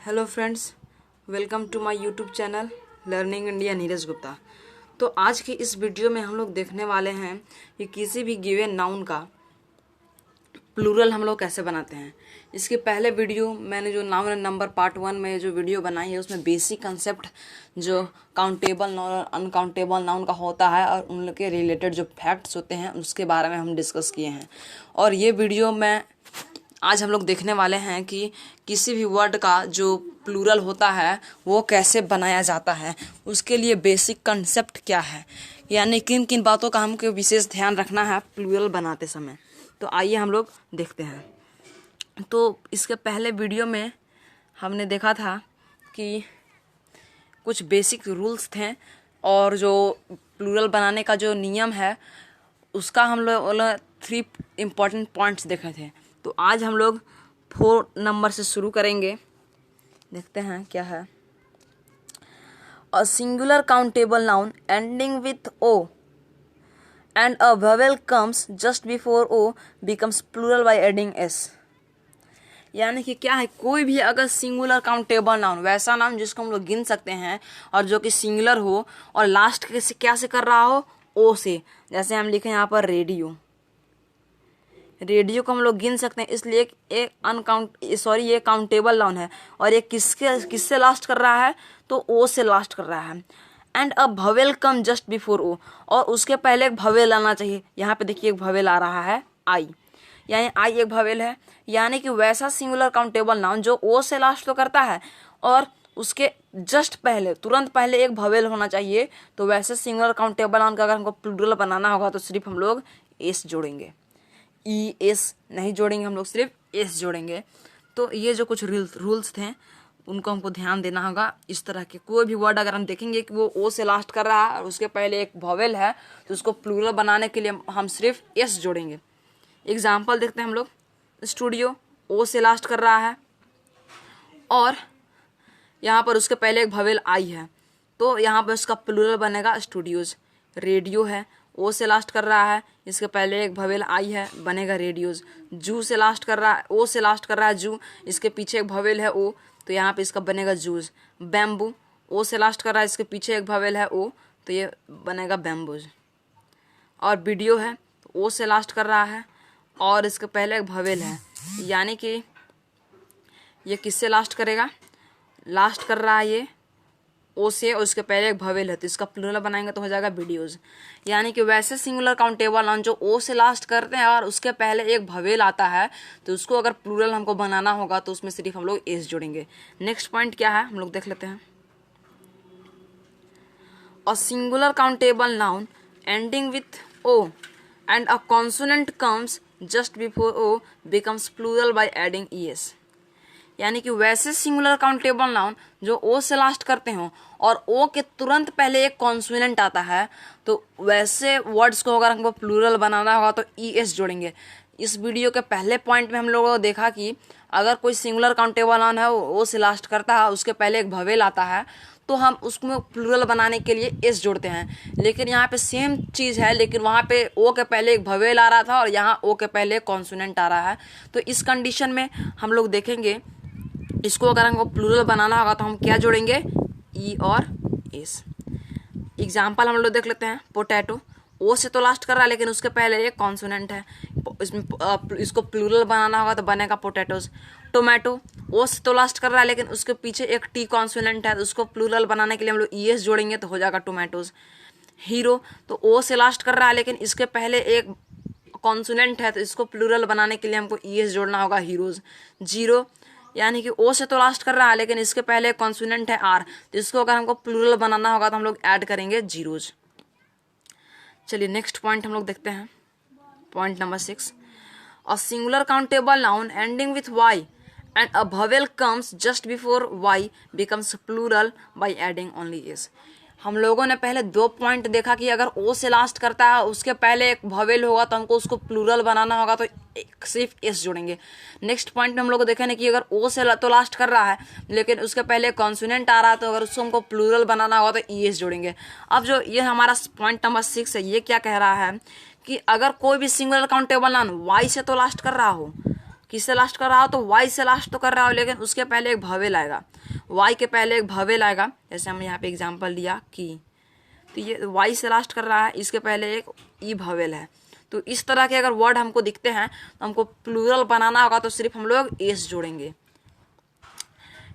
Hello friends, welcome to my YouTube channel learning India Neeraj Gupta. तो आज की इस वीडियो में हम लोग देखने वाले हैं कि किसी भी गिवन नाउन का प्लूरल हम लोग कैसे बनाते हैं। इसके पहले वीडियो मैंने जो नाउन एंड नंबर पार्ट 1 में जो वीडियो बनाई है उसमें बेसिक कंसेप्ट जो काउंटेबल नाउन और अनकाउंटेबल नाउन का होता है और उनके रिलेटेड जो फैक्ट्स होते हैं उसके बारे में हम डिस्कस किए हैं। और ये वीडियो में आज हम लोग देखने वाले हैं कि किसी भी वर्ड का जो प्लूरल होता है वो कैसे बनाया जाता है, उसके लिए बेसिक कंसेप्ट क्या है, यानी किन किन बातों का हमको विशेष ध्यान रखना है प्लूरल बनाते समय। तो आइए हम लोग देखते हैं। तो इसके पहले वीडियो में हमने देखा था कि कुछ बेसिक रूल्स थे और जो प्लूरल बनाने का जो नियम है उसका हम लोग 3 इम्पॉर्टेंट पॉइंट्स देखे थे। तो आज हम लोग 4 नंबर से शुरू करेंगे। देखते हैं क्या है। A singular countable noun ending with O and a vowel comes just before O becomes plural by adding S. यानी कि क्या है, कोई भी अगर सिंगुलर काउंटेबल नाउन, वैसा नाउन जिसको हम लोग गिन सकते हैं और जो कि सिंगुलर हो और लास्ट के से क्या से कर रहा हो, ओ से। जैसे हम लिखे यहाँ पर रेडियो, रेडियो को हम लोग गिन सकते हैं, इसलिए ये काउंटेबल नाउन है और ये किससे लास्ट कर रहा है, तो ओ से लास्ट कर रहा है। And a vowel come just before O, और उसके पहले एक भवेल आना चाहिए। यहाँ पे देखिए एक भवेल आ रहा है आई, यानी आई एक भवेल है। यानी कि वैसा सिंगुलर काउंटेबल नाउन जो ओ से लास्ट तो करता है और उसके जस्ट पहले, तुरंत पहले एक भवेल होना चाहिए। तो वैसे सिंगुलर काउंटेबल नाउन का अगर हमको प्लूरल बनाना होगा तो सिर्फ हम लोग एस जोड़ेंगे, ई एस नहीं जोड़ेंगे, हम लोग सिर्फ एस जोड़ेंगे। तो ये जो कुछ रूल्स थे उनको हमको ध्यान देना होगा। इस तरह के कोई भी वर्ड अगर हम देखेंगे कि वो ओ से लास्ट कर रहा है और उसके पहले एक वोवेल है तो उसको प्लूरल बनाने के लिए हम सिर्फ एस जोड़ेंगे। एग्जाम्पल देखते हैं हम लोग। स्टूडियो ओ से लास्ट कर रहा है और यहाँ पर उसके पहले एक वोवेल आई है, तो यहाँ पर उसका प्लूरल बनेगा स्टूडियोज। रेडियो है ओ से लास्ट कर रहा है, इसके पहले एक वोवेल आई है, बनेगा रेडियोज। जू से लास्ट कर रहा है, ओ से लास्ट कर रहा है जू, इसके पीछे एक वोवेल है ओ, तो यहाँ पे इसका बनेगा जूज। बैम्बू ओ से लास्ट कर रहा है, इसके पीछे एक वोवेल है ओ, तो ये बनेगा बैम्बूज। और वीडियो है तो ओ से लास्ट कर रहा है और इसके पहले एक वोवेल है, यानी कि ये किससे लास्ट करेगा, लास्ट कर रहा है ये ओ से और उसके पहले एक वोवेल है, तो इसका प्लूरल बनाएंगे तो हो जाएगा वीडियोज। यानी कि वैसे सिंगुलर काउंटेबल नाउन जो ओ से लास्ट करते हैं और उसके पहले एक वोवेल आता है तो उसको अगर प्लूरल हमको बनाना होगा तो उसमें सिर्फ हम लोग एस जोड़ेंगे। नेक्स्ट पॉइंट क्या है हम लोग देख लेते हैं। A singular countable noun ending with O and a consonant comes just before O becomes plural by adding ES. यानी कि वैसे सिंगुलर काउंटेबल नाउन जो ओ से लास्ट करते हो और ओ के तुरंत पहले एक कॉन्सोनेंट आता है, तो वैसे वर्ड्स को अगर हमको प्लूरल बनाना होगा तो ई एस जोड़ेंगे। इस वीडियो के पहले पॉइंट में हम लोगों ने देखा कि अगर कोई सिंगुलर काउंटेबल नाउन है वो ओ से लास्ट करता है, उसके पहले एक वोवेल आता है, तो हम उसको प्लूरल बनाने के लिए एस जोड़ते हैं। लेकिन यहाँ पे सेम चीज़ है, लेकिन वहाँ पे ओ के पहले एक वोवेल आ रहा था और यहाँ ओ के पहले एक कॉन्सोनेंट आ रहा है। तो इस कंडीशन में हम लोग देखेंगे इसको अगर हमको प्लूरल बनाना होगा तो हम क्या जोड़ेंगे, ई और एस। एग्जाम्पल हम लोग देख लेते हैं। पोटैटो ओ से तो लास्ट कर रहा है लेकिन उसके पहले एक कॉन्सोनेंट है, इसमें इसको प्लूरल बनाना होगा तो बनेगा पोटैटोज। टोमेटो ओ से तो लास्ट कर रहा है लेकिन उसके पीछे एक टी कॉन्सोनेंट है, तो उसको प्लूरल बनाने के लिए हम लोग ई एस जोड़ेंगे तो हो जाएगा टोमेटोज। हीरो तो ओ से लास्ट कर रहा है लेकिन इसके पहले एक कॉन्सोनेंट है, तो इसको प्लूरल बनाने के लिए हमको ई एस जोड़ना होगा, हीरोज। जीरो यानी कि ओ से तो लास्ट कर रहा है लेकिन इसके पहले कॉन्सोनेंट है आर, तो इसको अगर हमको प्लूरल बनाना होगा तो हम लोग ऐड करेंगे जीरोज। चलिए नेक्स्ट पॉइंट हम लोग देखते हैं। Point number 6। A singular countable noun ending with Y and a vowel comes just before Y becomes plural by adding only S. हम लोगों ने पहले 2 पॉइंट देखा कि अगर ओ से लास्ट करता है उसके पहले एक वोवेल होगा तो हमको उसको प्लूरल बनाना होगा तो सिर्फ एस जोड़ेंगे। नेक्स्ट पॉइंट में हम लोग देखे ना कि अगर ओ से तो लास्ट कर रहा है लेकिन उसके पहले कॉन्सोनेंट आ रहा है तो अगर उसको हमको प्लूरल बनाना होगा तो ई एस जोड़ेंगे। अब जो ये हमारा पॉइंट नंबर 6 है, ये क्या कह रहा है कि अगर कोई भी सिंगुलर काउंटेबल नाउन वाई से तो लास्ट कर रहा हो किससे लास्ट कर रहा हो, तो वाई से लास्ट तो कर रहा हो, लेकिन उसके पहले एक भवेल आएगा, वाई के पहले एक भवेल आएगा। जैसे हम यहाँ पे एग्जांपल लिया की, तो ये वाई से लास्ट कर रहा है, इसके पहले एक ई भवेल है। तो इस तरह के अगर वर्ड हमको दिखते हैं तो हमको प्लूरल बनाना होगा तो सिर्फ हम लोग एस जोड़ेंगे।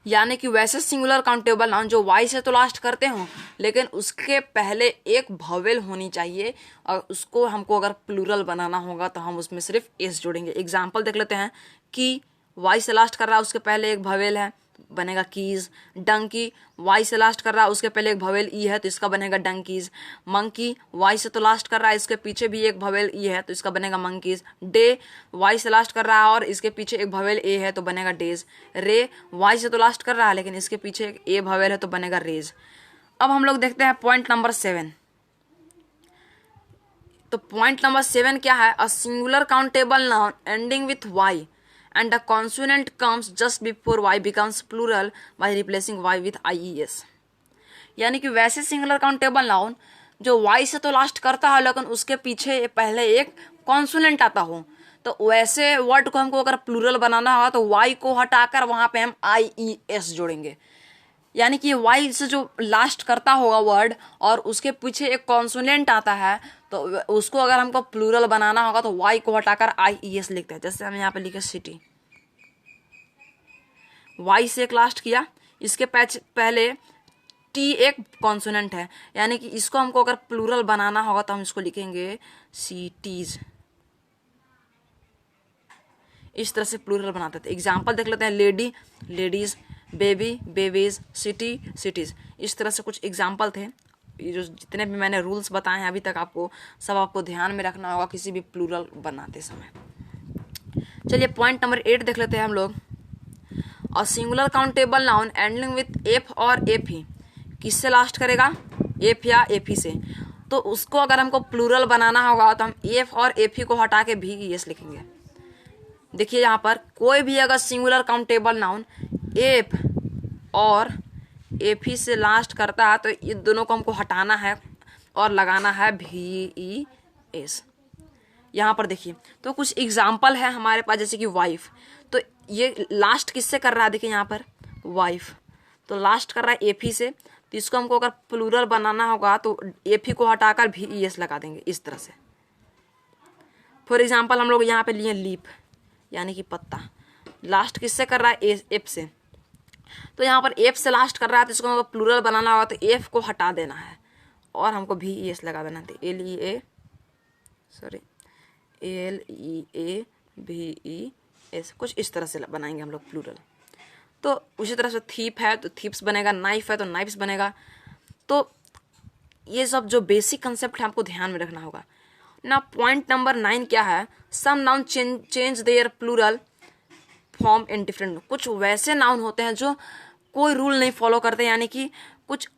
यानी कि वैसे सिंगुलर काउंटेबल नाउन जो वाई से तो लास्ट करते हो, लेकिन उसके पहले एक भवेल होनी चाहिए, और उसको हमको अगर प्लूरल बनाना होगा तो हम उसमें सिर्फ एस जोड़ेंगे। एग्जाम्पल देख लेते हैं कि वाई से लास्ट कर रहा है, उसके पहले एक भवेल है, बनेगा कीज। डंकी वाई से लास्ट कर रहा है, उसके पहले एक भवेल ई है, तो इसका बनेगा डंकीज। मंकी वाई से तो लास्ट कर रहा है, इसके पीछे भी एक भवेल ई है, तो इसका बनेगा मंकीज। डे वाई से लास्ट कर रहा है और इसके पीछे एक भवेल ए है, तो बनेगा डेज। रे वाई से तो लास्ट कर रहा है, लेकिन इसके पीछे एक ए भवेल है, तो बनेगा रेज। अब हम लोग देखते हैं पॉइंट नंबर 7। तो पॉइंट नंबर 7 क्या है, a singular countable noun ending with Y and a consonant comes just before y becomes plural by replacing y with ies। यानी कि वैसे सिंगुलर काउंटेबल नाउन जो y से तो लास्ट करता है, लेकिन उसके पीछे पहले एक कॉन्सोनेंट आता हो, तो वैसे वर्ड को हमको अगर प्लूरल बनाना होगा तो y को हटाकर वहां पे हम ies जोड़ेंगे। यानी कि y से जो लास्ट करता होगा वर्ड और उसके पीछे एक कॉन्सोनेंट आता है, तो उसको अगर हमको प्लूरल बनाना होगा तो y को हटाकर ies लिखते हैं। जैसे हम यहाँ पे लिखे सिटी, y से एक लास्ट किया, इसके पहले t एक कॉन्सोनेंट है, यानी कि इसको हमको अगर प्लूरल बनाना होगा तो हम इसको लिखेंगे सिटीज। इस तरह से प्लूरल बनाते थे। एग्जाम्पल देख लेते हैं, lady ladies, baby babies, city cities. इस तरह से कुछ एग्जाम्पल थे। ये जो जितने भी मैंने रूल्स बताए हैं अभी तक, आपको सब आपको ध्यान में रखना होगा किसी भी प्लूरल बनाते समय। चलिए पॉइंट नंबर 8 देख लेते हैं हम लोग। अ singular countable noun ending with F और एफ ही, किससे लास्ट करेगा, एफ या एफ ही से। तो उसको अगर हमको प्लूरल बनाना होगा तो हम एफ और एफ ही को हटा के भी एस लिखेंगे। देखिए यहाँ पर कोई भी अगर सिंगुलर काउंटेबल नाउन एफ और एफ ही से लास्ट करता है तो ये दोनों को हमको हटाना है और लगाना है भी एस। यहाँ पर देखिए तो कुछ एग्जाम्पल है हमारे पास, जैसे कि वाइफ, तो ये लास्ट किससे कर रहा है, देखिए यहाँ पर वाइफ तो लास्ट कर रहा है एफ ही से, तो इसको हमको अगर प्लूरल बनाना होगा तो एफ ही को हटाकर भी एस लगा देंगे इस तरह से। फॉर एग्जाम्पल हम लोग यहाँ पे लिए लीप, यानी कि पत्ता, लास्ट किससे कर रहा है, एफ से, तो यहाँ पर एफ से लास्ट कर रहा है, तो इसको हमको प्लूरल बनाना होगा तो एफ को हटा देना है और हमको भी एस लगा देना है, एल ई ए भी ई एस। कुछ इस तरह से बनाएंगे हम लोग प्लूरल। तो उसी तरह से थीप है तो थीप्स बनेगा, नाइफ है तो नाइफ्स बनेगा। तो ये सब जो बेसिक कंसेप्ट है आपको ध्यान में रखना होगा ना। पॉइंट नंबर 9 क्या है, some noun change their plural form in different. कुछ वैसे नाउन होते हैं जो कोई रूल नहीं फॉलो करते, यानी कि कुछ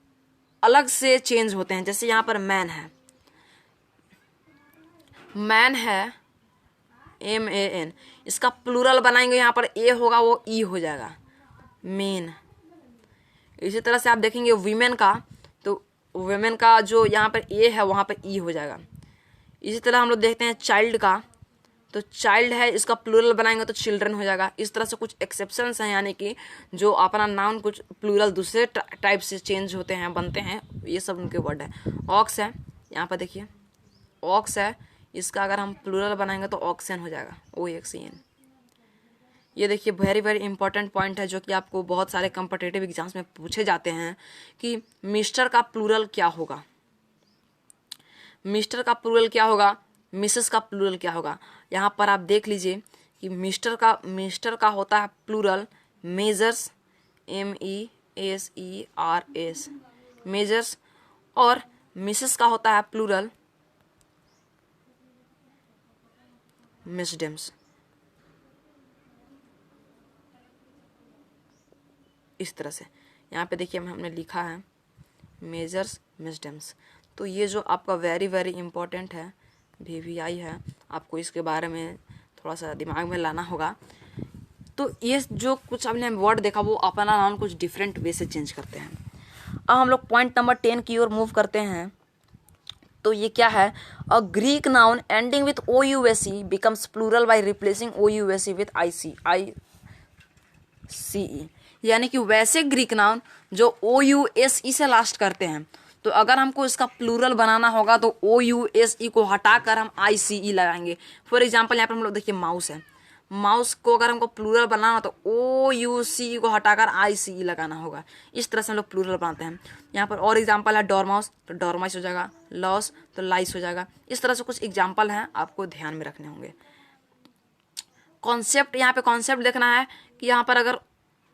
अलग से चेंज होते हैं। जैसे यहाँ पर मैन है, मैन है MAN, इसका प्लूरल बनाएंगे, यहाँ पर ए होगा वो ई हो जाएगा मेन। इसी तरह से आप देखेंगे वीमेन का, तो वीमेन का जो यहाँ पर ए है वहाँ पर ई हो जाएगा। इसी तरह हम लोग देखते हैं चाइल्ड का, तो चाइल्ड है इसका प्लूरल बनाएंगे तो चिल्ड्रन हो जाएगा। इस तरह से कुछ एक्सेप्शंस हैं, यानी कि जो अपना नाउन कुछ प्लूरल दूसरे टाइप से चेंज होते हैं, बनते हैं, ये सब उनके वर्ड है। ऑक्स है, यहाँ पर देखिए ऑक्स है, इसका अगर हम प्लूरल बनाएंगे तो ऑक्सन हो जाएगा, OXEN। ये देखिए वेरी वेरी इंपॉर्टेंट पॉइंट है जो कि आपको बहुत सारे कॉम्पिटिटिव एग्जाम्स में पूछे जाते हैं कि मिस्टर का प्लूरल क्या होगा, मिस्टर का प्लूरल क्या होगा, मिसेस का प्लूरल क्या होगा। यहाँ पर आप देख लीजिए कि मिस्टर का होता है प्लूरल मेजर्स, MESERS मेजर्स, और मिसेस का होता है प्लूरल मिसडेम्स। इस तरह से यहाँ पे देखिए हमने लिखा है मेजर्स मिसडेम्स। तो ये जो आपका वेरी वेरी इंपॉर्टेंट है, VVI है, आपको इसके बारे में थोड़ा सा दिमाग में लाना होगा। तो ये जो कुछ हमने वर्ड देखा वो अपना नाउन कुछ डिफरेंट वे से चेंज करते हैं। अब हम लोग पॉइंट नंबर 10 की ओर मूव करते हैं। तो ये क्या है, a Greek noun ending with O U S E becomes plural by replacing O U S E with I C E, यानी कि वैसे ग्रीक नाउन जो ओ यू एस ई से लास्ट करते हैं, तो अगर हमको इसका प्लूरल बनाना होगा तो ओ यू एस ई को हटाकर हम आई सी ई लगाएंगे। फॉर एग्जाम्पल यहाँ पर हम लोग देखिए माउस है, माउस को अगर हमको प्लूरल बनाना हो तो ओ यू सी को हटाकर आई सी ई लगाना होगा। इस तरह से हम लोग प्लूरल बनाते हैं। यहाँ पर और एग्जाम्पल है डॉरमाउस, तो डॉरमाइस हो जाएगा, लॉस तो लाइस हो जाएगा। इस तरह से कुछ एग्जाम्पल हैं, आपको ध्यान में रखने होंगे। कॉन्सेप्ट, यहाँ पे कॉन्सेप्ट देखना है कि यहाँ पर अगर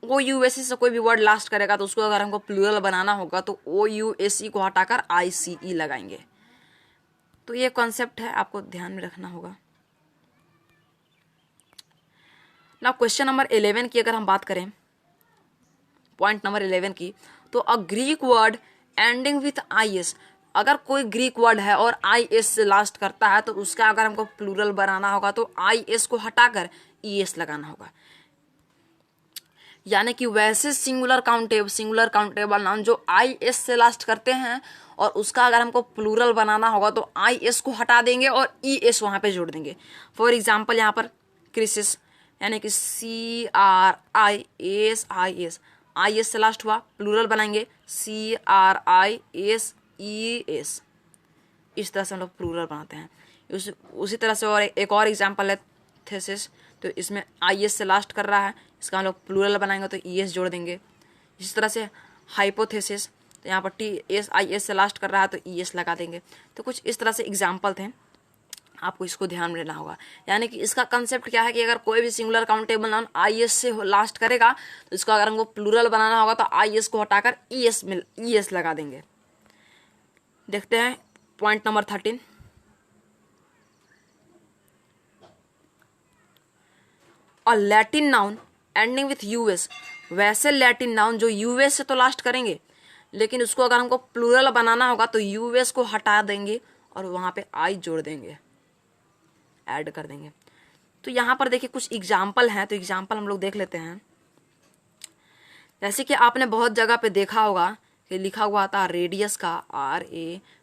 ओ यू एस ई से कोई भी वर्ड लास्ट करेगा तो उसको अगर हमको प्लूरल बनाना होगा तो ओ यू एस ई को हटाकर आई सी ई लगाएंगे। तो ये कॉन्सेप्ट है, आपको ध्यान में रखना होगा। ना क्वेश्चन नंबर 11 की अगर हम बात करें, पॉइंट नंबर 11 की, तो a Greek word ending with I S, अगर कोई ग्रीक वर्ड है और आई एस से लास्ट करता है तो उसका अगर हमको प्लूरल बनाना होगा तो आई एस को हटाकर ई एस लगाना होगा। यानी कि वैसे सिंगुलर काउंटेबल नाउन जो आई एस से लास्ट करते हैं और उसका अगर हमको प्लूरल बनाना होगा तो आई एस को हटा देंगे और ई एस वहाँ पे जोड़ देंगे। फॉर एग्जाम्पल यहाँ पर क्रिसिस, यानी कि C R I S I S से लास्ट हुआ, प्लूरल बनाएंगे C R I S E S. इस तरह से हम लोग प्लूरल बनाते हैं। उसी तरह से और एक और एग्जाम्पल है थेसिस, तो इसमें आई एस से लास्ट कर रहा है, इसका हम लोग प्लूरल बनाएंगे तो ई एस जोड़ देंगे। इसी तरह से हाइपोथेसिस, तो यहाँ पर टी एस आई एस से लास्ट कर रहा है तो ई एस लगा देंगे। तो कुछ इस तरह से एग्जाम्पल थे, आपको इसको ध्यान में लेना होगा। यानी कि इसका कंसेप्ट क्या है कि अगर कोई भी singular countable noun I S से लास्ट करेगा तो इसको अगर हमको प्लूरल बनाना होगा तो आई एस को हटाकर ई एस लगा देंगे। देखते हैं point number 13, a Latin noun ending with US, वैसे लैटिन नाउन जो यूएस से तो लास्ट करेंगे लेकिन उसको अगर हमको प्लूरल बनाना होगा तो यूएस को हटा देंगे और वहां पे आई जोड़ देंगे, ऐड कर देंगे। तो यहाँ पर देखिए कुछ एग्जाम्पल हैं, तो एग्जाम्पल हम लोग देख लेते हैं। जैसे कि आपने बहुत जगह पे देखा होगा कि लिखा हुआ था रेडियस का,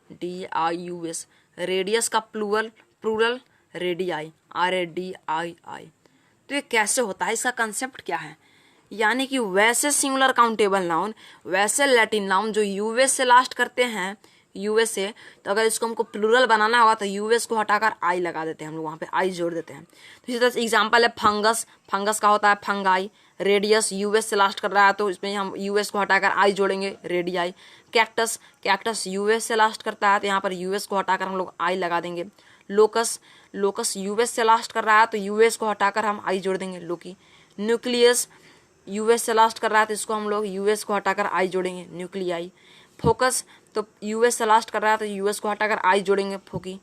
RADIUS, रेडियस का प्लूरल रेडियाई, RADII। तो ये कैसे होता है, इसका कंसेप्ट क्या है? यानी कि वैसे सिंगुलर काउंटेबल नाउन, वैसे लैटिन नाउन जो यूएस से लास्ट करते हैं, यूएस से, तो अगर इसको हमको प्लूरल बनाना होगा तो यूएस को हटाकर आई लगा देते हैं, हम लोग वहाँ पे आई जोड़ देते हैं। तो इसी तरह से एग्जाम्पल है फंगस, फंगस का होता है फंगाई, रेडियस यूएस से लास्ट कर रहा है तो इसमें हम यूएस को हटाकर आई जोड़ेंगे, रेडियाई। कैक्टस, कैक्टस यूएस से लास्ट करता है तो यहाँ पर यूएस को हटाकर हम लोग आई लगा देंगे। लोकस, लोकस यूएस से लास्ट कर रहा है तो यूएस को हटाकर हम आई जोड़ देंगे, लोकी। न्यूक्लियस यूएस से लास्ट कर रहा है तो इसको हम लोग यूएस को हटाकर आई जोड़ेंगे, न्यूक्लियाई। फोकस तो यूएस से लास्ट कर रहा है तो यूएस को हटाकर आई जोड़ेंगे, फोकी।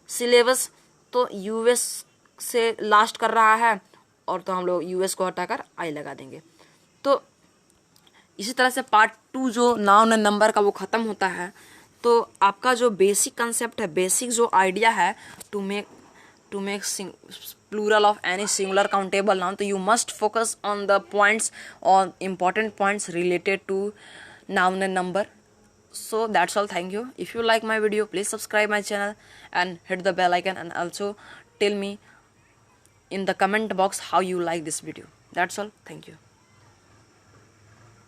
सिलेबस तो यूएस से लास्ट कर रहा है और तो हम लोग यूएस को हटाकर आई लगा देंगे। तो इसी तरह से पार्ट 2 जो नाउन एंड नंबर का वो ख़त्म होता है। तो आपका जो बेसिक कंसेप्ट है, बेसिक जो आइडिया है to make plural of any singular countable noun, तो you must focus on the points, on important points related to noun and number. So that's all. Thank you. If you like my video, please subscribe my channel and hit the bell icon, and also tell me in the comment box how you like this video. That's all. Thank you.